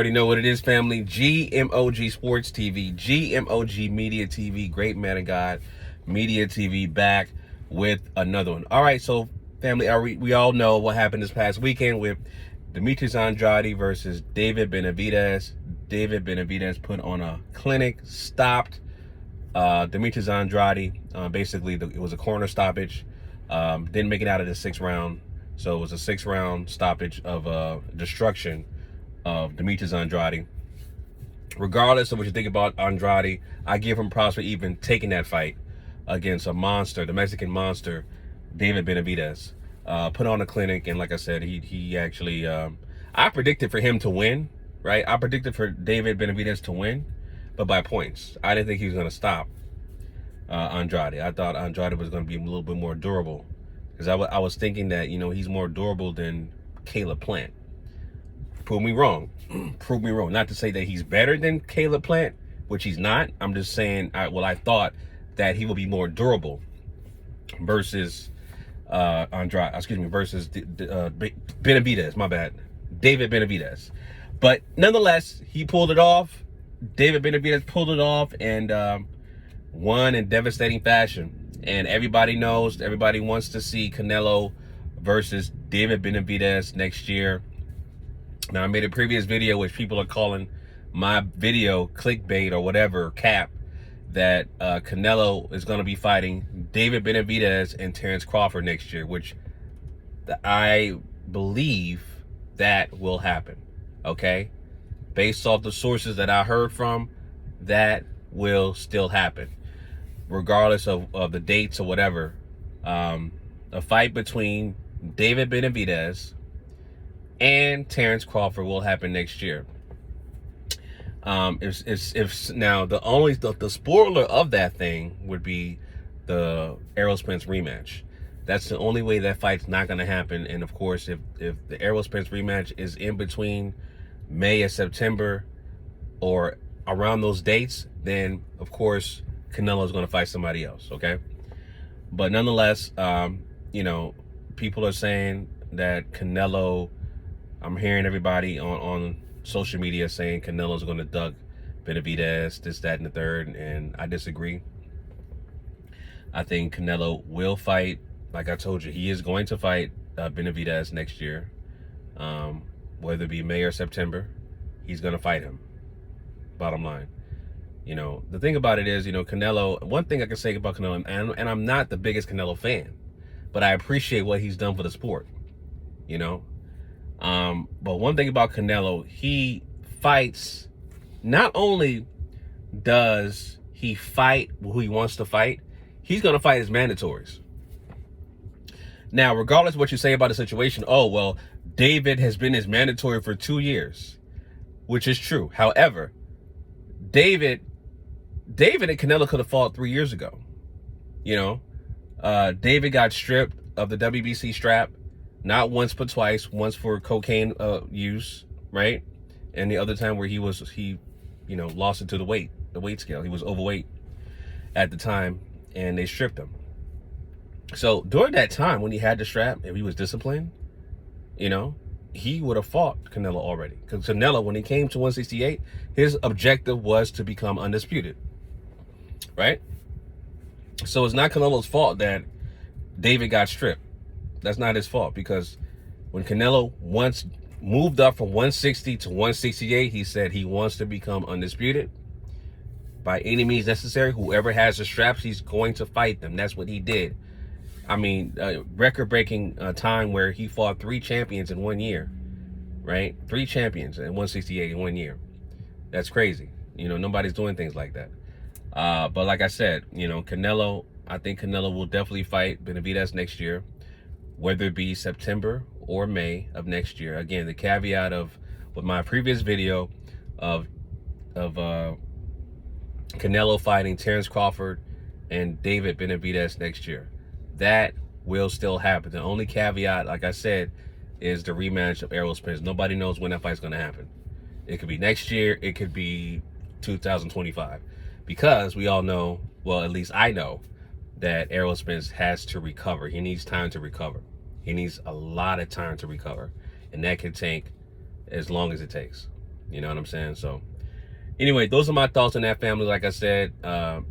Already know what it is, family. GMOG Sports TV, GMOG Media TV, Great Man of God Media TV, back with another one. All right, so family, we all know what happened this past weekend with Demetrius Andrade versus David Benavidez. David Benavidez put on a clinic, stopped Demetrius Andrade. Basically, it was a corner stoppage. Didn't make it out of the 6th round, so it was a 6-round stoppage of destruction of Demetrius Andrade. Regardless of what you think about Andrade, I give him props for even taking that fight against a monster, the Mexican monster, David Benavidez. Put on a clinic, and like I said, he actually, I predicted for him to win, right? I predicted for David Benavidez to win, but by points. I didn't think he was going to stop Andrade. I thought Andrade was going to be a little bit more durable, because I was thinking that, he's more durable than Caleb Plant. Prove me wrong. Prove me wrong. Not to say that he's better than Caleb Plant, which he's not. I'm just saying, I thought that he would be more durable versus versus Benavidez. My bad, David Benavidez. But nonetheless, he pulled it off. David Benavidez pulled it off and won in devastating fashion. And everybody knows, everybody wants to see Canelo versus David Benavidez next year. Now, I made a previous video, which people are calling my video clickbait or whatever, cap, that Canelo is going to be fighting David Benavidez and Terence Crawford next year, which I believe that will happen, okay? Based off the sources that I heard from, that will still happen, regardless of the dates or whatever. A fight between David Benavidez and Terence Crawford will happen next year. If now the spoiler of that thing would be the Errol Spence rematch. That's the only way that fight's not going to happen. And of course, if the Errol Spence rematch is in between May and September or around those dates, then of course Canelo is going to fight somebody else. Okay, but nonetheless, people are saying that Canelo. I'm hearing everybody on social media saying Canelo's going to duck Benavidez, this, that, and the third, and I disagree. I think Canelo will fight. Like I told you, he is going to fight Benavidez next year. Whether it be May or September, he's going to fight him. Bottom line. The thing about it is, Canelo, one thing I can say about Canelo, and I'm not the biggest Canelo fan, but I appreciate what he's done for the sport, But one thing about Canelo, he fights, not only does he fight who he wants to fight, he's going to fight his mandatories. Now, regardless of what you say about the situation, oh, well, David has been his mandatory for 2 years, which is true. However, David and Canelo could have fought 3 years ago. David got stripped of the WBC strap. Not once, but twice. Once for cocaine use, right? And the other time where he lost it to the weight scale. He was overweight at the time, and they stripped him. So during that time when he had the strap, if he was disciplined, he would have fought Canelo already. Because Canelo, when he came to 168, his objective was to become undisputed, right? So it's not Canelo's fault that David got stripped. That's not his fault, because when Canelo once moved up from 160 to 168, he said he wants to become undisputed by any means necessary. Whoever has the straps, he's going to fight them. That's what he did. I mean, record-breaking time where he fought 3 champions in 1 year, right? 3 champions in 168 in 1 year. That's crazy. Nobody's doing things like that. But like I said, Canelo, I think Canelo will definitely fight Benavidez next year, whether it be September or May of next year. Again, the caveat of with my previous video of Canelo fighting Terence Crawford and David Benavidez next year. That will still happen. The only caveat, like I said, is the rematch of Errol Spence. Nobody knows when that fight's going to happen. It could be next year. It could be 2025. Because we all know, well, at least I know, that Errol Spence has to recover. He needs time to recover. He needs a lot of time to recover. And that can take as long as it takes. You know what I'm saying? So anyway, those are my thoughts on that, family. Like I said,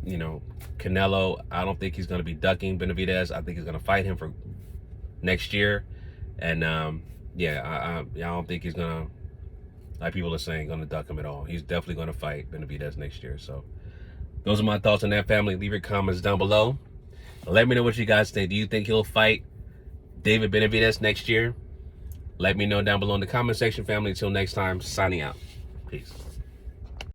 you know, Canelo, I don't think he's going to be ducking Benavidez. I think he's going to fight him for next year. And yeah, I don't think he's going to, like people are saying, going to duck him at all. He's definitely going to fight Benavidez next year. So those are my thoughts on that, family. Leave your comments down below. Let me know what you guys think. Do you think he'll fight David Benavidez next year? Let me know down below in the comment section, family. Until next time, signing out. Peace.